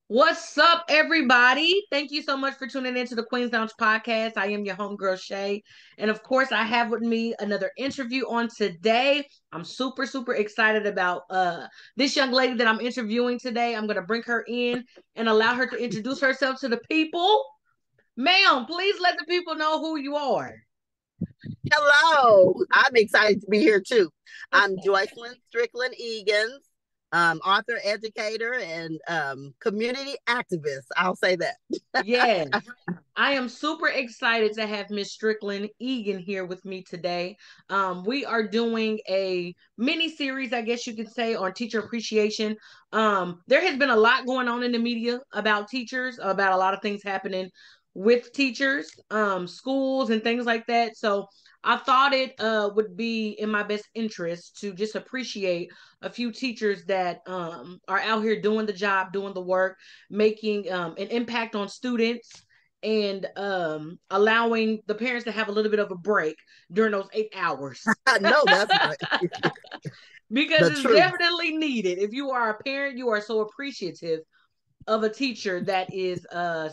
What's up, everybody? Thank you so much for tuning into the Queen's Lounge podcast. I am your homegirl, Shay. And of course, I have with me another interview on today. I'm super excited about this young lady that I'm interviewing today. I'm going to bring her in and allow her to introduce herself to the people. Ma'am, please let the people know who you are. Hello, I'm excited to be here too. I'm Joycelyn Strickland-Egans, author, educator, and community activist. I'll say that. Yes, I am super excited to have Miss Strickland Egan here with me today. We are doing a mini series, I guess you could say, on teacher appreciation. There has been a lot going on in the media about teachers, about a lot of things happening with teachers, schools, and things like that. So I thought it would be in my best interest to just appreciate a few teachers that are out here doing the job, doing the work, making an impact on students and allowing the parents to have a little bit of a break during those 8 hours. I know that's right. Because The it's truth. definitely needed. If you are a parent, you are so appreciative of a teacher that is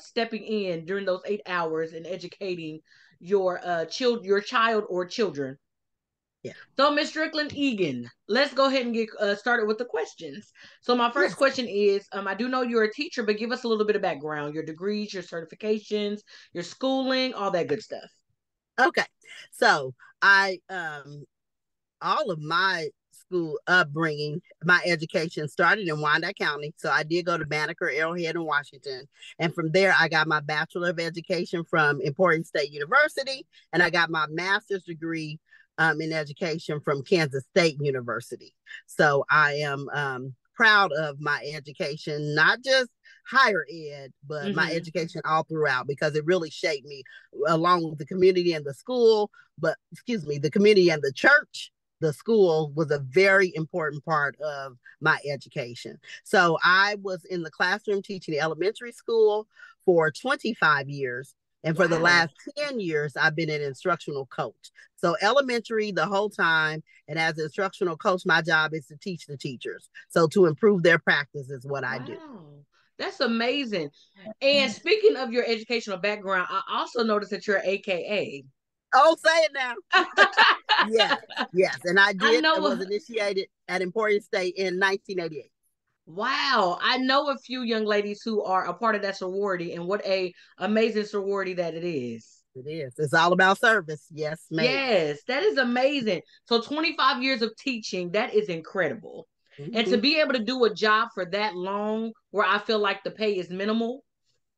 stepping in during those 8 hours and educating your child or children. Yeah. So, Miss Strickland Egan, let's go ahead and get started with the questions. So, my first Yes. question is I do know you're a teacher, but give us a little bit of background, your degrees, your certifications, your schooling, all that good stuff. Okay. So I all of my school upbringing, my education started in Wyandotte County. So I did go to Banneker, Arrowhead, and Washington. And from there, I got my Bachelor of Education from Emporia State University, and I got my master's degree in education from Kansas State University. So I am proud of my education, not just higher ed, but my education all throughout because it really shaped me along with the community and the school, but excuse me, the community and the church. The school was a very important part of my education. So I was in the classroom teaching elementary school for 25 years. And for the Wow. last 10 years, I've been an instructional coach. So elementary the whole time. And as an instructional coach, my job is to teach the teachers. So to improve their practice is what I do. Wow. That's amazing. And speaking of your educational background, I also noticed that you're AKA. Oh, say it now. Yes, yes. And I I did. I know. was initiated at Emporia State in 1988. Wow, I know a few young ladies who are a part of that sorority, and what a amazing sorority that it is. It is. It's all about service. Yes, ma'am. Yes, that is amazing. So 25 years of teaching, that is incredible. And to Mm-hmm. be able to do a job for that long where I feel like the pay is minimal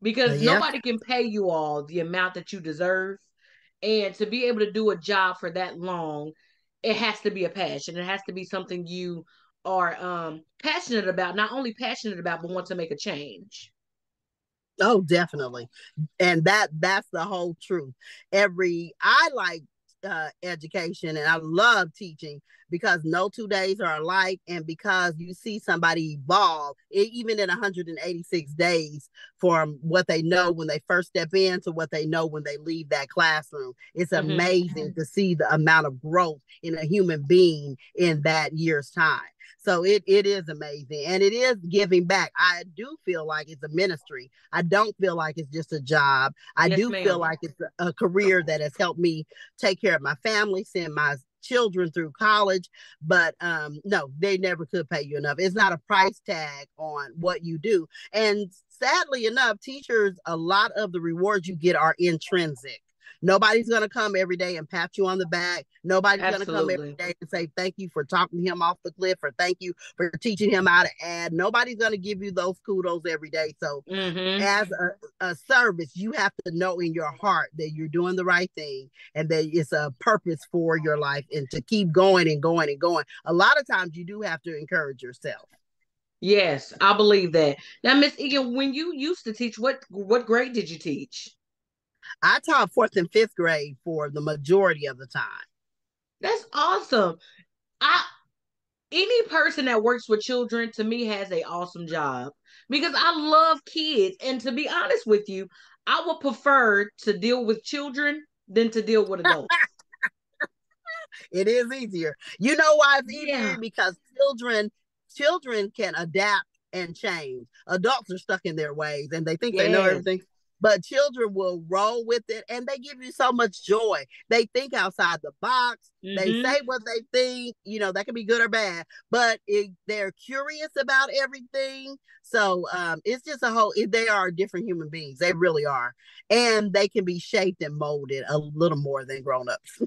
because Yeah. nobody can pay you all the amount that you deserve. And to be able to do a job for that long, it has to be a passion. It has to be something you are passionate about, not only passionate about, but want to make a change. Oh, definitely. And that's the whole truth. I like education and I love teaching because no 2 days are alike, and because you see somebody evolve even in 186 days from what they know when they first step in to what they know when they leave that classroom. It's amazing to see the amount of growth in a human being in that year's time. So it is amazing, and it is giving back. I do feel like it's a ministry. I don't feel like it's just a job. I Yes, do feel ma'am. like it's a career that has helped me take care of my family, send my children through college. But no, they never could pay you enough. It's not a price tag on what you do. And sadly enough, teachers, a lot of the rewards you get are intrinsic. Nobody's going to come every day and pat you on the back. Nobody's going to come every Absolutely. day and say, thank you for talking him off the cliff, or thank you for teaching him how to add. Nobody's going to give you those kudos every day. So Mm-hmm. as a service, you have to know in your heart that you're doing the right thing and that it's a purpose for your life and to keep going and going and going. A lot of times you do have to encourage yourself. Yes, I believe that. Now, Miss Egan, when you used to teach, what grade did you teach? I taught fourth and fifth grade for the majority of the time. That's awesome. I Any person that works with children to me has a awesome job because I love kids. And to be honest with you, I would prefer to deal with children than to deal with adults. It is easier. You know why it's easier? Yeah. Because children can adapt and change. Adults are stuck in their ways and they think they know Yes. everything. But children will roll with it and they give you so much joy. They think outside the box. They say what they think, that can be good or bad, but they're curious about everything. So it's just they are different human beings. They really are. And they can be shaped and molded a little more than grown-ups.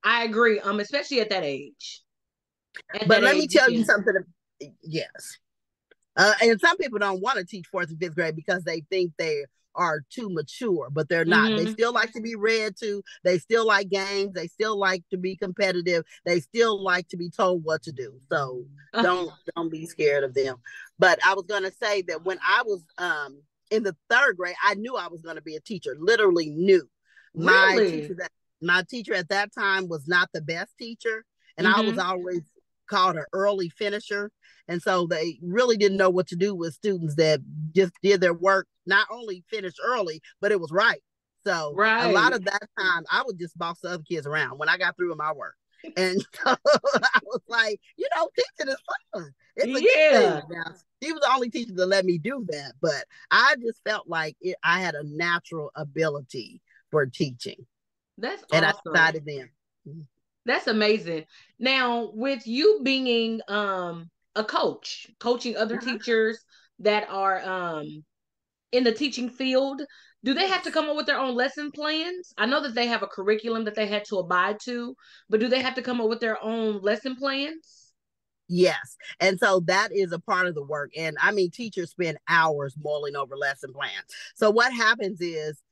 I agree. Especially at that age. But let me tell you something. Yes. And some people don't want to teach fourth and fifth grade because they think they are too mature, but they're not. They still like to be read to. They still like games. They still like to be competitive. They still like to be told what to do. So don't be scared of them. But I was going to say that when I was in the third grade, I knew I was going to be a teacher. Literally knew. Really? My teacher at that time was not the best teacher, and I was always called an early finisher. And so they really didn't know what to do with students that just did their work, not only finished early, but it was right. So a lot of that time, I would just boss the other kids around when I got through with my work. And so I was like, teaching is fun. It's a good thing. Now, she was the only teacher to let me do that. But I just felt like I had a natural ability for teaching. That's and awesome. I decided then. That's amazing. Now, with you being a coach, coaching other teachers that are in the teaching field, do they have to come up with their own lesson plans? I know that they have a curriculum that they had to abide to, but do they have to come up with their own lesson plans? Yes. And so that is a part of the work. And I mean, teachers spend hours mulling over lesson plans. So what happens is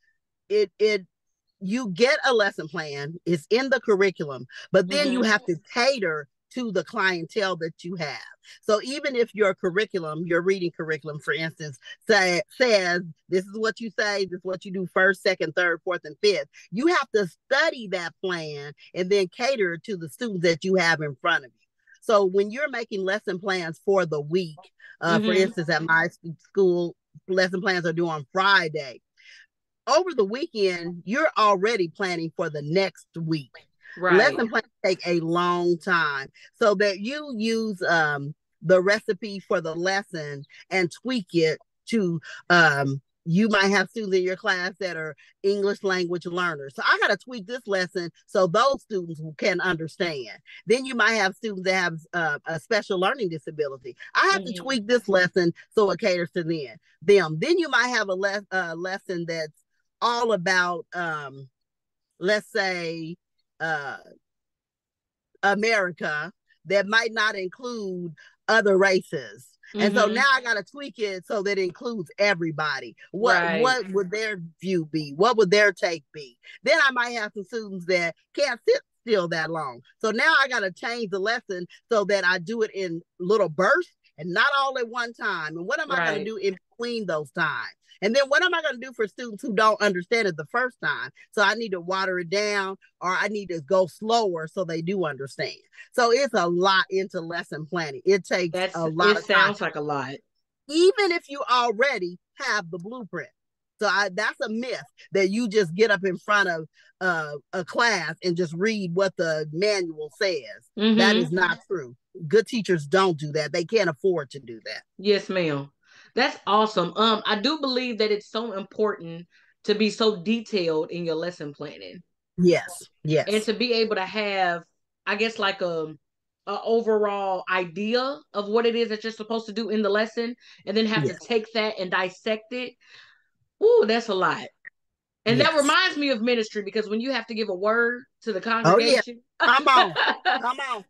you get a lesson plan, it's in the curriculum, but then you have to cater to the clientele that you have. So even if your reading curriculum, for instance, says this is what you say, this is what you do first, second, third, fourth, and fifth, you have to study that plan and then cater to the students that you have in front of you. So when you're making lesson plans for the week, for instance, at my school, lesson plans are due on Friday. Over the weekend, you're already planning for the next week. Right. Lesson plans take a long time, so that you use the recipe for the lesson and tweak it to you might have students in your class that are English language learners. So I got to tweak this lesson so those students can understand. Then you might have students that have a special learning disability. I have to tweak this lesson so it caters to them. Then you might have a lesson that's all about, let's say, America, that might not include other races. And so now I got to tweak it so that it includes everybody. What would their view be? What would their take be? Then I might have some students that can't sit still that long. So now I got to change the lesson so that I do it in little bursts and not all at one time. And what am I going to do in between those times? And then what am I going to do for students who don't understand it the first time? So I need to water it down, or I need to go slower so they do understand. So it's a lot into lesson planning. It takes a lot of time. It sounds like a lot. Even if you already have the blueprint. So that's a myth that you just get up in front of a class and just read what the manual says. That is not true. Good teachers don't do that. They can't afford to do that. Yes, ma'am. That's awesome. I do believe that it's so important to be so detailed in your lesson planning. Yes. And to be able to have, I guess, like a overall idea of what it is that you're supposed to do in the lesson, and then have to take that and dissect it. Ooh, that's a lot. And that reminds me of ministry, because when you have to give a word to the congregation, come on.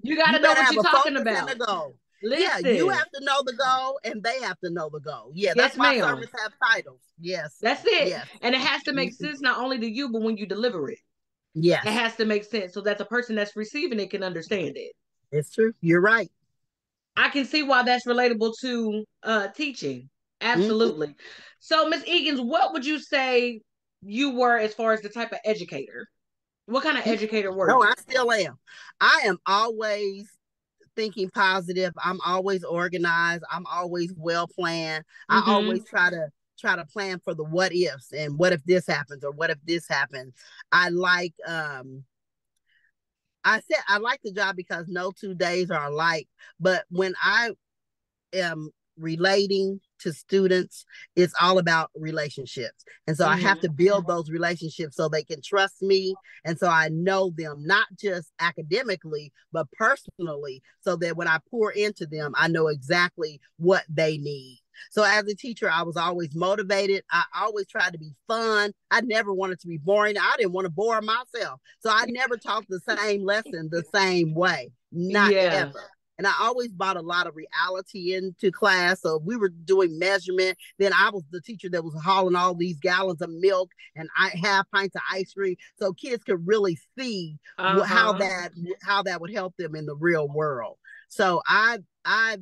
You got to know what you're talking about. Listen. Yeah, you have to know the goal, and they have to know the goal. Yeah, that's why sermons have titles. Yes, that's it. Yes. And it has to make sense not only to you, but when you deliver it. Yes, it has to make sense so that the person that's receiving it can understand it. It's true. You're right. I can see why that's relatable to teaching. Absolutely. So, Ms. Egans, what would you say you were as far as the type of educator? What kind of educator were you? Oh, I still am. I am always thinking positive. I'm always organized. I'm always well planned. I always try to plan for the what ifs, and what if this happens, or what if this happens. I like I like the job because no 2 days are alike. But when I am relating to students. It's all about relationships. And so I have to build those relationships so they can trust me. And so I know them, not just academically, but personally, so that when I pour into them, I know exactly what they need. So as a teacher, I was always motivated. I always tried to be fun. I never wanted to be boring. I didn't want to bore myself. So I never taught the same lesson the same way. Not Yeah. ever. And I always brought a lot of reality into class. So if we were doing measurement, then I was the teacher that was hauling all these gallons of milk and half pints of ice cream, so kids could really see how that would help them in the real world. So I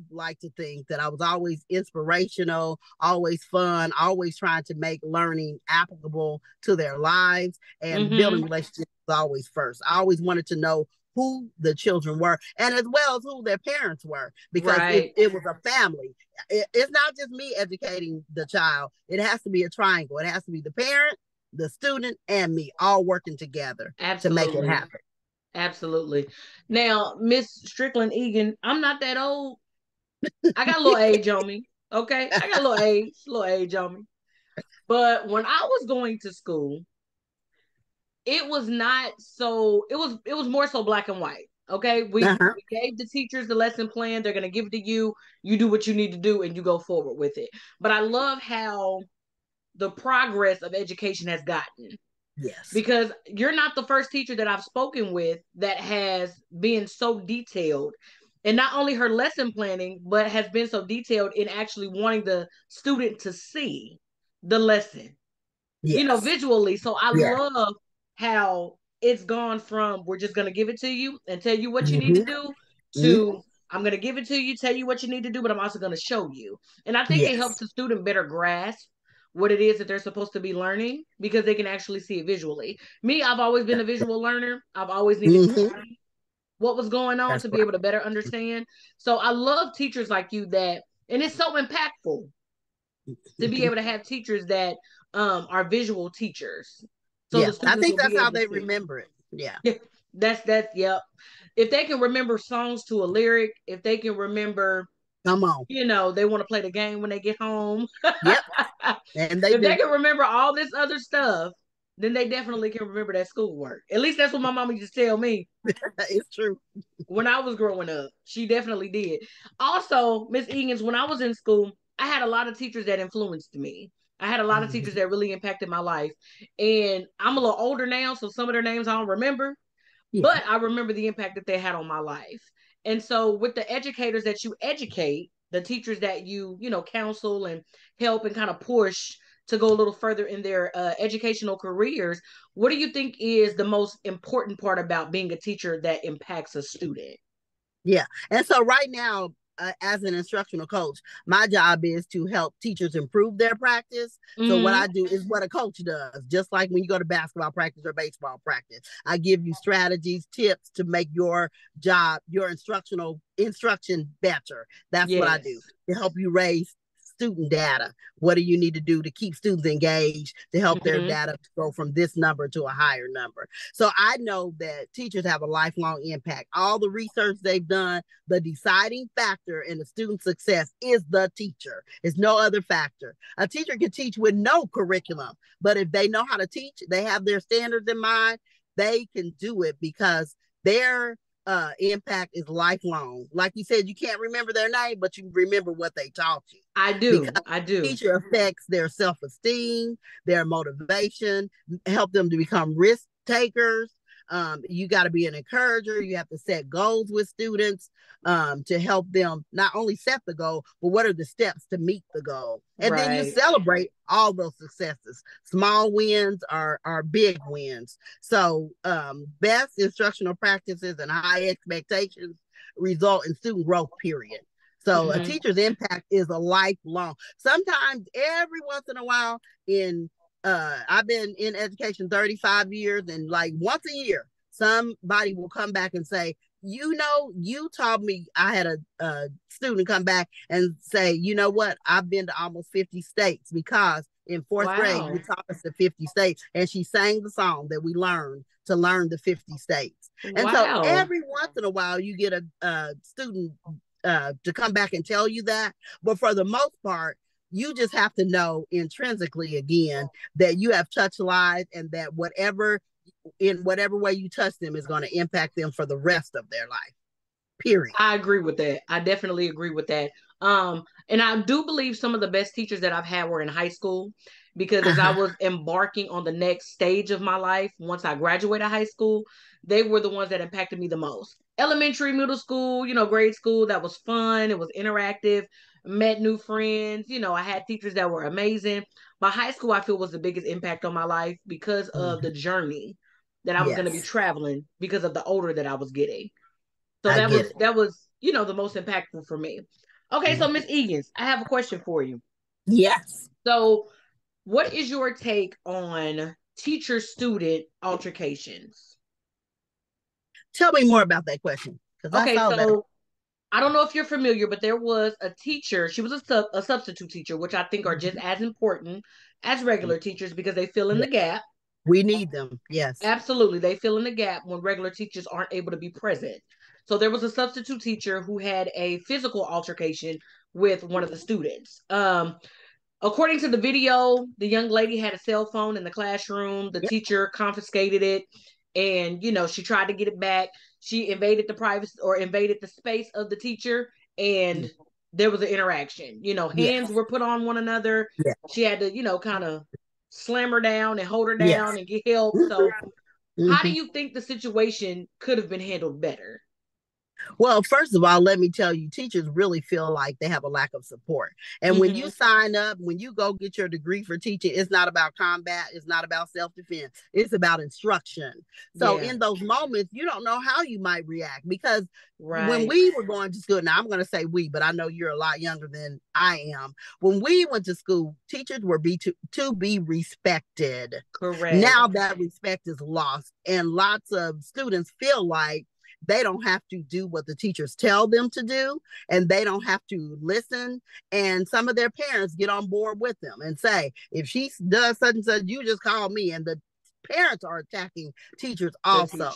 like to think that I was always inspirational, always fun, always trying to make learning applicable to their lives, and building relationships was always first. I always wanted to know who the children were, and as well as who their parents were, because it was a family. It's not just me educating the child. It has to be a triangle. It has to be the parent, the student, and me all working together to make it happen. Absolutely. Now, Miss Strickland-Egan, I'm not that old. I got a little age on me. Okay. I got a little age on me. But when I was going to school, it was not so, it was more so black and white. Okay. We gave the teachers the lesson plan. They're gonna give it to you. You do what you need to do and you go forward with it. But I love how the progress of education has gotten. Yes. Because you're not the first teacher that I've spoken with that has been so detailed. And not only her lesson planning, but has been so detailed in actually wanting the student to see the lesson, visually. So I love how it's gone from we're just going to give it to you and tell you what you need to do to I'm going to give it to you, tell you what you need to do, but I'm also going to show you. And I think it helps the student better grasp what it is that they're supposed to be learning because they can actually see it visually. Me, I've always been a visual learner. I've always needed to see what was going on to be able to better understand. So I love teachers like you that, and it's so impactful to be able to have teachers that are visual teachers. So the students I think that's how they remember it. Yeah. That's yep. If they can remember songs to a lyric, if they can remember, come on, they want to play the game when they get home. Yep. And if they can remember all this other stuff, then they definitely can remember that schoolwork. At least that's what my mama used to tell me. It's true. When I was growing up, she definitely did. Also, Miss Egans, when I was in school, I had a lot of teachers that influenced me. I had a lot of teachers that really impacted my life. And I'm a little older now, so some of their names I don't remember. But I remember the impact that they had on my life. And so with the educators that you educate, the teachers that you counsel and help and kind of push to go a little further in their educational careers, what do you think is the most important part about being a teacher that impacts a student? Yeah. And so right now, as an instructional coach, my job is to help teachers improve their practice. So what I do is what a coach does, just like when you go to basketball practice or baseball practice. I give you strategies, tips to make your job, your instruction better. That's what I do, to help you raise student data. What do you need to do to keep students engaged to help their data go from this number to a higher number? So I know that teachers have a lifelong impact. All the research they've done, the deciding factor in the student success is the teacher. It's no other factor. A teacher can teach with no curriculum, but if they know how to teach, they have their standards in mind, they can do it because their impact is lifelong. Like you said, you can't remember their name, but you remember what they taught you. I do. Teacher affects their self-esteem, their motivation, help them to become risk takers. You got to be an encourager. You have to set goals with students to help them not only set the goal, but what are the steps to meet the goal? And then you celebrate all those successes. Small wins are big wins. So best instructional practices and high expectations result in student growth, period. So a teacher's impact is a lifelong. Sometimes every once in a while I've been in education 35 years, and like once a year, somebody will come back and say, you taught me. I had a student come back and say, you know what? I've been to almost 50 states because in fourth grade, you taught us the 50 states. And she sang the song that we learned to learn the 50 states. And so every once in a while, you get a student to come back and tell you that. But for the most part, you just have to know intrinsically again that you have touched lives, and that in whatever way you touch them is going to impact them for the rest of their life. Period. I agree with that. I definitely agree with that. And I do believe some of the best teachers that I've had were in high school, because as I was embarking on the next stage of my life, once I graduated high school, they were the ones that impacted me the most. Elementary, middle school, grade school, that was fun. It was interactive, met new friends. I had teachers that were amazing. But high school, I feel, was the biggest impact on my life because of the journey that I was going to be traveling, because of the older that I was getting. So that was the most impactful for me. Okay, so Miss Egans, I have a question for you. Yes. So, what is your take on teacher-student altercations? Tell me more about that question. Okay, so I don't know if you're familiar, but there was a teacher. She was a substitute teacher, which I think are just as important as regular teachers, because they fill in the gap. We need them. Yes. Absolutely. They fill in the gap when regular teachers aren't able to be present. So there was a substitute teacher who had a physical altercation with one of the students. According to the video, the young lady had a cell phone in the classroom. The teacher confiscated it, and she tried to get it back. She invaded the privacy, or invaded the space of the teacher, and there was an interaction. Hands were put on one another. She had to, kind of slam her down and hold her down and get help. So how do you think the situation could have been handled better? Well, first of all, let me tell you, teachers really feel like they have a lack of support. And when you sign up, when you go get your degree for teaching, it's not about combat, it's not about self-defense, it's about instruction. So in those moments, you don't know how you might react, because when we were going to school, now I'm going to say we, but I know you're a lot younger than I am. When we went to school, teachers were to be respected. Correct. Now that respect is lost, and lots of students feel like they don't have to do what the teachers tell them to do, and they don't have to listen. And some of their parents get on board with them and say, if she does such and such, you just call me. And the parents are attacking teachers also.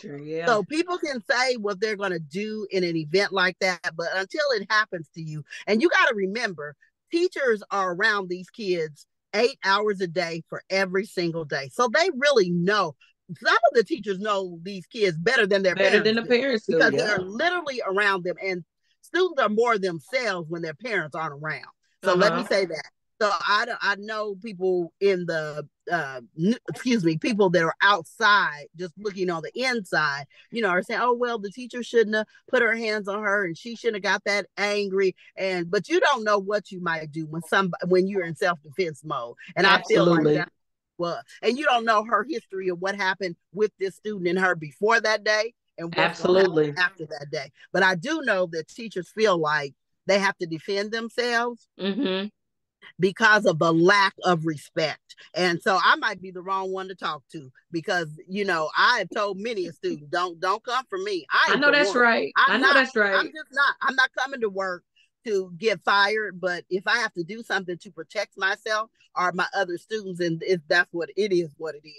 So people can say what they're going to do in an event like that, but until it happens to you, and you got to remember, teachers are around these kids 8 hours a day for every single day. So they really know. Some of the teachers know these kids better than their parents, because they're literally around them, and students are more themselves when their parents aren't around. So let me say that. So I know people in the people that are outside just looking on the inside, are saying, oh well, the teacher shouldn't have put her hands on her, and she shouldn't have got that angry. But you don't know what you might do when you're in self-defense mode. And I feel like that. Well, and you don't know her history of what happened with this student and her before that day, and what's going to happen after that day. But I do know that teachers feel like they have to defend themselves because of the lack of respect. And so I might be the wrong one to talk to, because I have told many a student, don't come for me. I know that's right. I'm not coming to work to get fired, but if I have to do something to protect myself or my other students, and if that's what it is. Absolutely.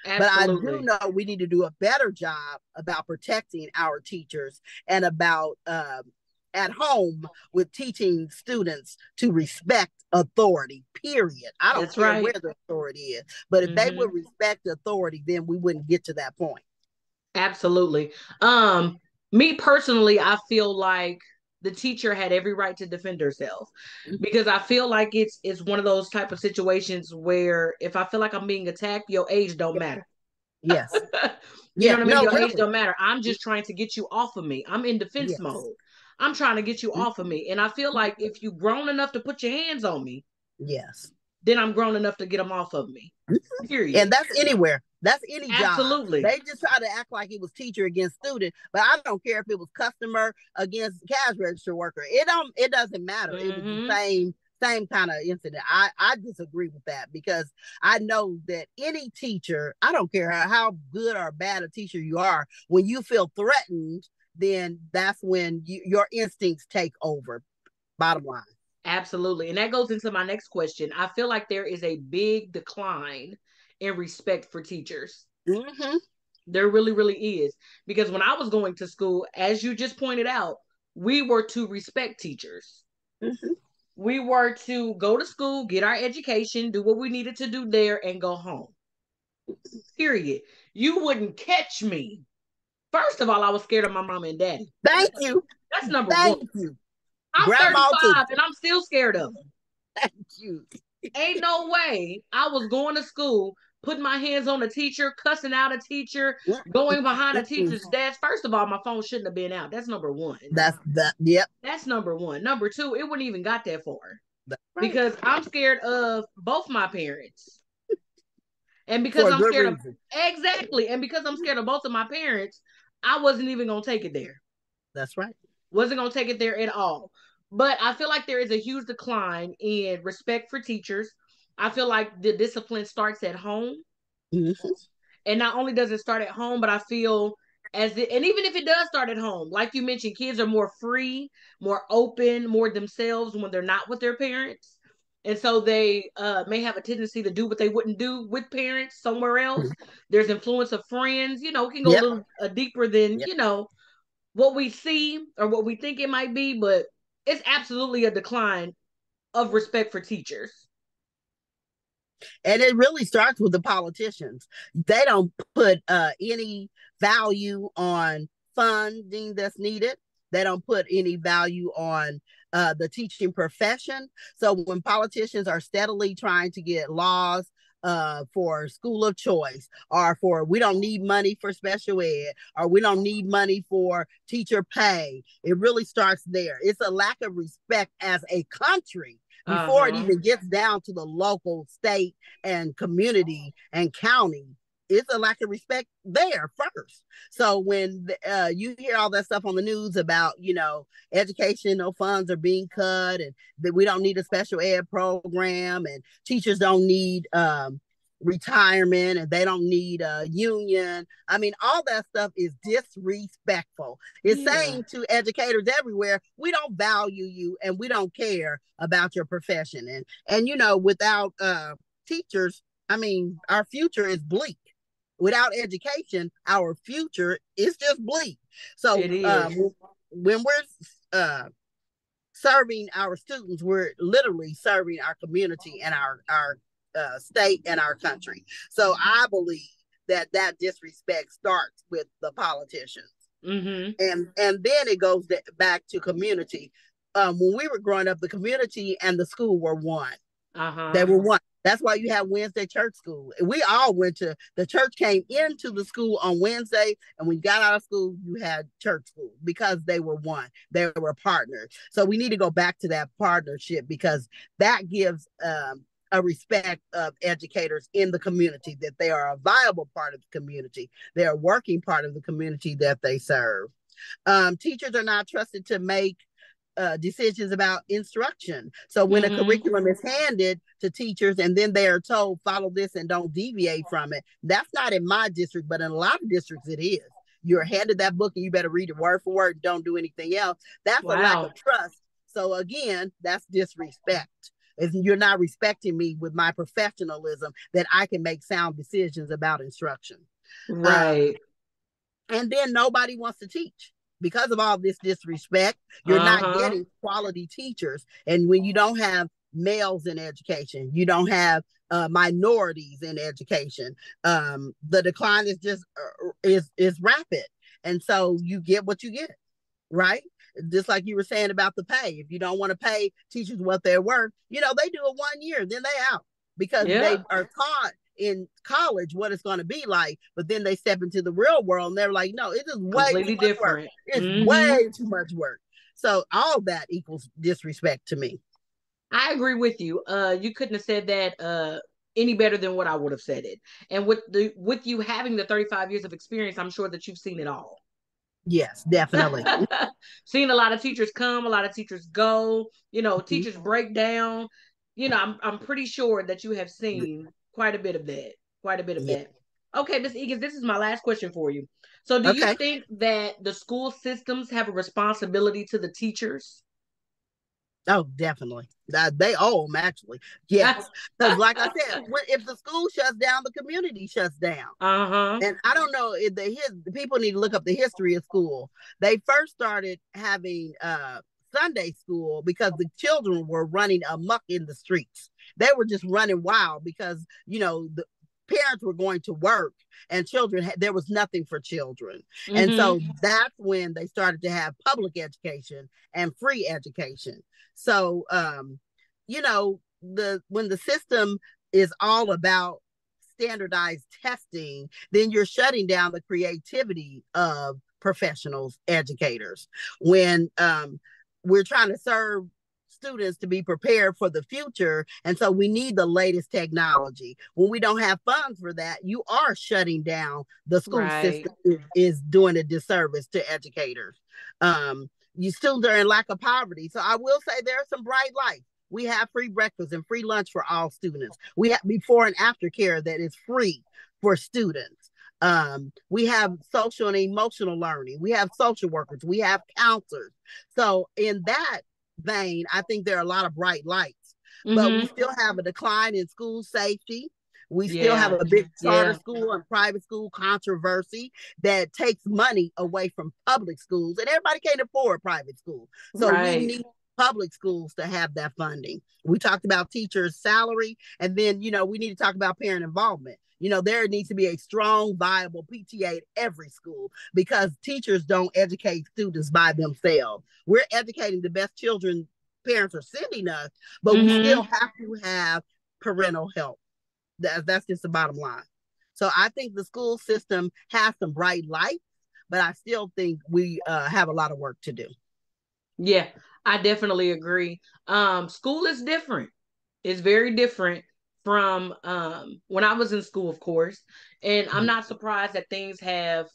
But I do know we need to do a better job about protecting our teachers, and about at home with teaching students to respect authority, period. I don't care where the authority is, but if they would respect authority, then we wouldn't get to that point. Absolutely. Me personally, I feel like the teacher had every right to defend herself, because I feel like it's one of those type of situations where if I feel like I'm being attacked, your age don't matter. Yes. You know what I mean? Your age don't matter. I'm just trying to get you off of me. I'm in defense mode. I'm trying to get you off of me. And I feel like if you grown enough to put your hands on me, then I'm grown enough to get them off of me. Period. And that's anywhere. That's any job. They just try to act like it was teacher against student, but I don't care if it was customer against cash register worker. It doesn't matter. It was the same kind of incident. I disagree with that, because I know that any teacher, I don't care how good or bad a teacher you are, when you feel threatened, then that's when your instincts take over. Bottom line. Absolutely. And that goes into my next question. I feel like there is a big decline in respect for teachers. There really, really is. Because when I was going to school, as you just pointed out, we were to respect teachers. Mm-hmm. We were to go to school, get our education, do what we needed to do there, and go home. Period. You wouldn't catch me. First of all, I was scared of my mom and daddy. Thank you. That's number one. Thank you. I'm Grandma too. 35 and I'm still scared of them. Thank you. Ain't no way I was going to school, putting my hands on a teacher, cussing out a teacher, going behind a teacher's desk. First of all, my phone shouldn't have been out. That's number one. Yep. That's number one. Number two, it wouldn't even got that far. Right. Because I'm scared of both my parents. And because I'm scared reason. Exactly. And because I'm scared of both of my parents, I wasn't even gonna take it there. That's right. Wasn't gonna take it there at all. But I feel like there is a huge decline in respect for teachers. I feel like the discipline starts at home. Mm-hmm. And not only does it start at home, but I feel and even if it does start at home, like you mentioned, kids are more free, more open, more themselves when they're not with their parents. And so they may have a tendency to do what they wouldn't do with parents somewhere else. Mm-hmm. There's influence of friends, it can go a little deeper than, what we see or what we think it might be, but it's absolutely a decline of respect for teachers. And it really starts with the politicians. They don't put any value on funding that's needed. They don't put any value on the teaching profession. So when politicians are steadily trying to get laws for school of choice, or for we don't need money for special ed, or we don't need money for teacher pay, it really starts there. It's a lack of respect as a country before it even gets down to the local, state, and community and county. It's a lack of respect there first. So when you hear all that stuff on the news about, educational funds are being cut, and that we don't need a special ed program, and teachers don't need retirement, and they don't need a union. I mean, all that stuff is disrespectful. It's saying to educators everywhere, we don't value you and we don't care about your profession. And without teachers, I mean, our future is bleak. Without education, our future is just bleak. So when we're serving our students, we're literally serving our community and our state and our country. So I believe that disrespect starts with the politicians. Mm-hmm. And then it goes back to community. When we were growing up, the community and the school were one. They were one. That's why you have Wednesday church school. We all went to the church, came into the school on Wednesday, and when you got out of school, you had church school because they were one. They were partners. So we need to go back to that partnership, because that gives a respect of educators in the community, that they are a viable part of the community. They are a working part of the community that they serve. Teachers are not trusted to make decisions about instruction. So when a curriculum is handed to teachers and then they are told, follow this and don't deviate from it, that's not in my district, but in a lot of districts it is. You're handed that book and you better read it word for word, don't do anything else. That's a lack of trust. So again, that's disrespect. You're not respecting me with my professionalism, that I can make sound decisions about instruction. Right. And then nobody wants to teach. Because of all this disrespect, you're not getting quality teachers. And when you don't have males in education, you don't have minorities in education, the decline is just is rapid. And so you get what you get, right? Just like you were saying about the pay. If you don't want to pay teachers what they're worth, they do it 1 year, then they out, because they are taught in college what it's going to be like, but then they step into the real world and they're like, no, it is way too much work. It's way too much work. So all that equals disrespect to me. I agree with you. You couldn't have said that any better than what I would have said it. And with you having the 35 years of experience, I'm sure that you've seen it all. Yes, definitely. Seen a lot of teachers come, a lot of teachers go, teachers break down. I'm pretty sure that you have seen quite a bit of that. That. Okay, Ms. Egans, this is my last question for you. So do you think that the school systems have a responsibility to the teachers? Oh, definitely. They owe them, actually. Yes. Because, like I said, if the school shuts down, the community shuts down. Uh-huh. And I don't know if the people need to look up the history of school. They first started having Sunday school because the children were running amok in the streets. They were just running wild because the parents were going to work and there was nothing for children. And so that's when they started to have public education and free education. So when the system is all about standardized testing, then you're shutting down the creativity of professionals, educators. When we're trying to serve students to be prepared for the future, and so we need the latest technology. When we don't have funds for that, you are shutting down the school system. Is doing a disservice to educators. You still are in lack of poverty. So I will say there are some bright lights. We have free breakfast and free lunch for all students. We have before and after care that is free for students. We have social and emotional learning. We have social workers. We have counselors. So in that vein, I think there are a lot of bright lights, but we still have a decline in school safety. We still have a big charter school and private school controversy that takes money away from public schools, and everybody can't afford private school. So we need public schools to have that funding. We talked about teachers' salary, and then we need to talk about parent involvement. There needs to be a strong, viable PTA at every school because teachers don't educate students by themselves. We're educating the best children parents are sending us, but we still have to have parental help. That's just the bottom line. So I think the school system has some bright lights, but I still think we have a lot of work to do. Yeah, I definitely agree. School is different. It's very different from when I was in school, of course. And I'm not surprised that things have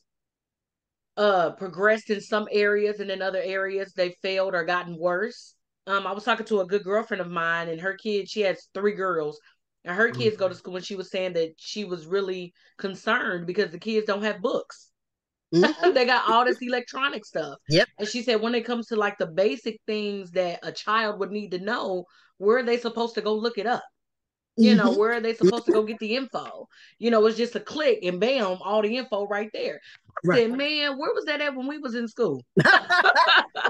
progressed in some areas, and in other areas they failed or gotten worse. I was talking to a good girlfriend of mine, and her kids, she has 3 girls, and her kids go to school, and she was saying that she was really concerned because the kids don't have books. They got all this electronic stuff. Yep. And she said when it comes to like the basic things that a child would need to know, where are they supposed to go look it up? Where are they supposed to go get the info? It's just a click and bam, all the info right there. I said, man, where was that at when we was in school?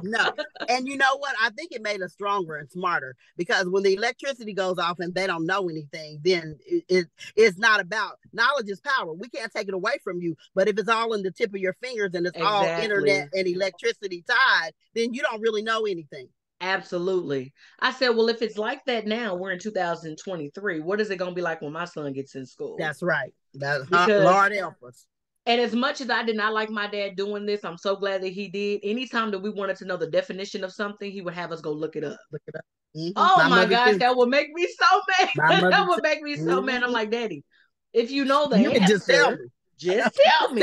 No. And you know what? I think it made us stronger and smarter because when the electricity goes off and they don't know anything, then it's not about knowledge is power. We can't take it away from you. But if it's all in the tip of your fingers and it's all internet and electricity tied, then you don't really know anything. Absolutely. I said, well, if it's like that now, we're in 2023. What is it going to be like when my son gets in school? That's right. Lord help us. And as much as I did not like my dad doing this, I'm so glad that he did. Anytime that we wanted to know the definition of something, he would have us go look it up. Oh my gosh, that would make me so mad. That would make me so mad. I'm like, Daddy, if you know the answer, just tell me. Just tell me.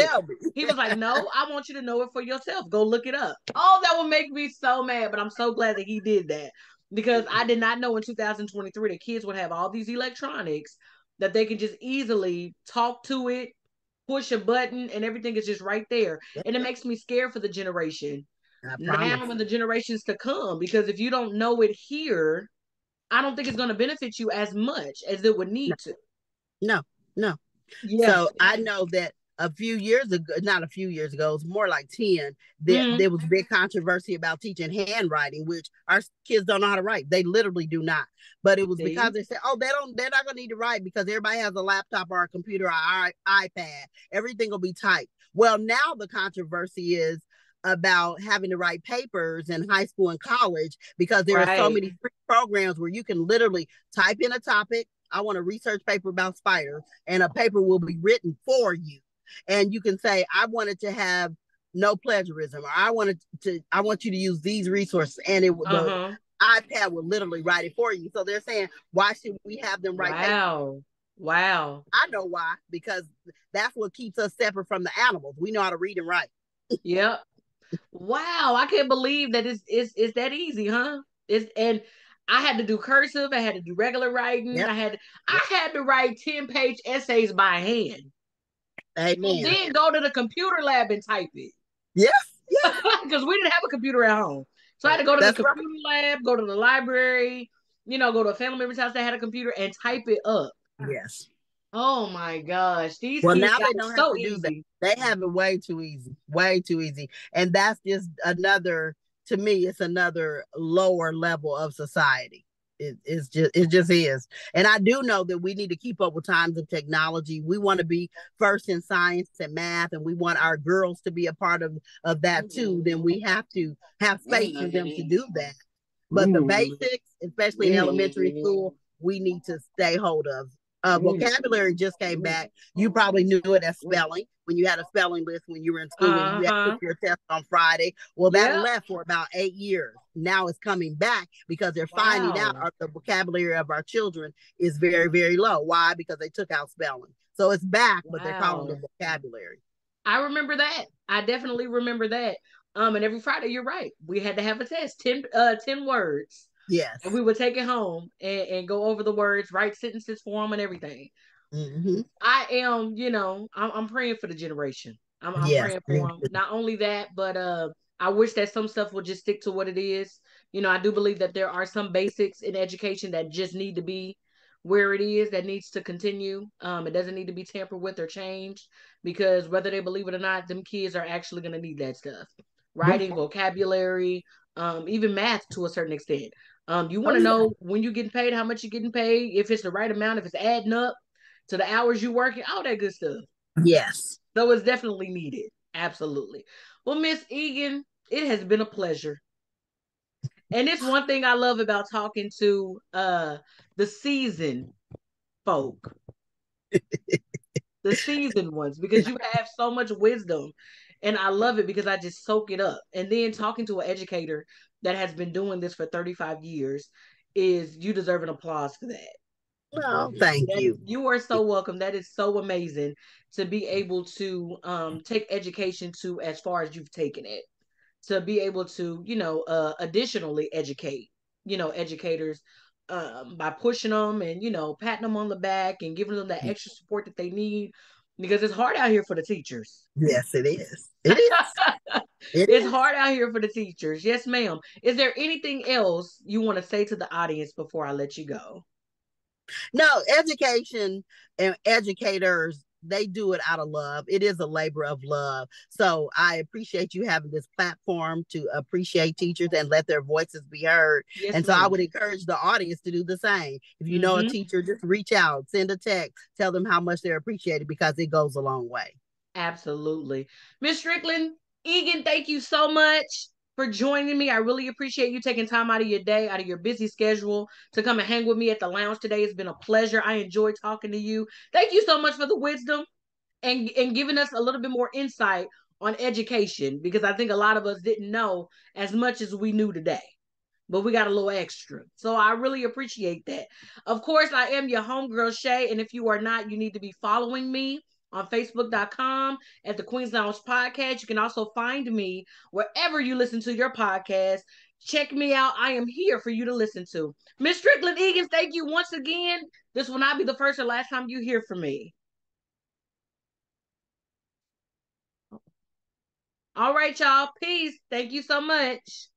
He was like, no, I want you to know it for yourself. Go look it up. Oh, that would make me so mad. But I'm so glad that he did that because I did not know in 2023 that kids would have all these electronics that they can just easily talk to it, push a button, and everything is just right there. And it makes me scared for the generation now and the generations to come, because if you don't know it here, I don't think it's going to benefit you as much as it would need to. No. Yeah. So I know that a few years ago, not a few years ago, it was more like 10, there was big controversy about teaching handwriting, which our kids don't know how to write. They literally do not. But it was because they said, oh, they're not going to need to write because everybody has a laptop or a computer or iPad. Everything will be typed. Well, now the controversy is about having to write papers in high school and college because there are so many free programs where you can literally type in a topic. I want a research paper about spiders, and a paper will be written for you. And you can say, I wanted to have no plagiarism, or I want you to use these resources, and the iPad will literally write it for you. So they're saying, why should we have them write papers? Wow. I know why, because that's what keeps us separate from the animals. We know how to read and write. Yep. Wow, I can't believe that it's that easy, huh? And I had to do cursive, I had to do regular writing, I had to write 10-page essays by hand. Amen. And then go to the computer lab and type it. Yes. Because we didn't have a computer at home. So I had to go to the That's right. computer lab, go to the library, go to a family member's house that had a computer and type it up. Yes. Oh my gosh, these Well, kids now got they it don't have so to do that. easy. They have it way too easy, way too easy. And that's just another, to me, it's another lower level of society. It just is. And I do know that we need to keep up with times of technology. We want to be first in science and math, and we want our girls to be a part of that too. Then we have to have space for them to do that. But the basics, especially in elementary school, we need to stay hold of. Vocabulary just came back. You probably knew it as spelling when you had a spelling list when you were in school and you had to took your test on Friday. Well, that Yep. left for about 8 years. Now it's coming back because they're finding out Wow. the vocabulary of our children is very, very low. Why? Because they took out spelling. So it's back, but they're calling Wow. it vocabulary. I remember that. I definitely remember that. And every Friday, you're right. We had to have a test, 10 words. And Yes. we would take it home and go over the words, write sentences for them and everything. Mm-hmm. I am, I'm praying for the generation. I'm Yes. praying for them. Not only that, but I wish that some stuff would just stick to what it is. I do believe that there are some basics in education that just need to be where it is, that needs to continue. It doesn't need to be tampered with or changed because whether they believe it or not, them kids are actually going to need that stuff. Writing, vocabulary, even math to a certain extent. You want Oh, to yeah. know when you're getting paid, how much you're getting paid, if it's the right amount, if it's adding up to the hours you working, all that good stuff. Yes. So it's definitely needed. Absolutely. Well, Miss Egan, it has been a pleasure. And it's one thing I love about talking to the seasoned folk, the seasoned ones, because you have so much wisdom. And I love it because I just soak it up. And then talking to an educator that has been doing this for 35 years is you deserve an applause for that. Well, thank you. You are so welcome. That is so amazing to be able to take education to as far as you've taken it. To be able to, additionally educate, educators by pushing them and, patting them on the back and giving them that extra support that they need because it's hard out here for the teachers. Yes, it is. It is. It It's is. hard out here for the teachers. Yes, ma'am. Is there anything else you want to say to the audience before I let you go? No, education and educators, they do it out of love. It is a labor of love. So I appreciate you having this platform to appreciate teachers and let their voices be heard. Yes, And so I ma'am. would encourage the audience to do the same. If you know a Mm-hmm. teacher, just reach out, send a text, tell them how much they're appreciated because it goes a long way. Absolutely. Miss Strickland, Egan, thank you so much for joining me. I really appreciate you taking time out of your day, out of your busy schedule to come and hang with me at the lounge today. It's been a pleasure. I enjoyed talking to you. Thank you so much for the wisdom and giving us a little bit more insight on education because I think a lot of us didn't know as much as we knew today. But we got a little extra. So I really appreciate that. Of course, I am your homegirl, Shay. And if you are not, you need to be following me on Facebook.com at the Queen's Lounge Podcast. You can also find me wherever you listen to your podcast. Check me out. I am here for you to listen to. Miss Strickland-Egans, thank you once again. This will not be the first or last time you hear from me. All right, y'all. Peace. Thank you so much.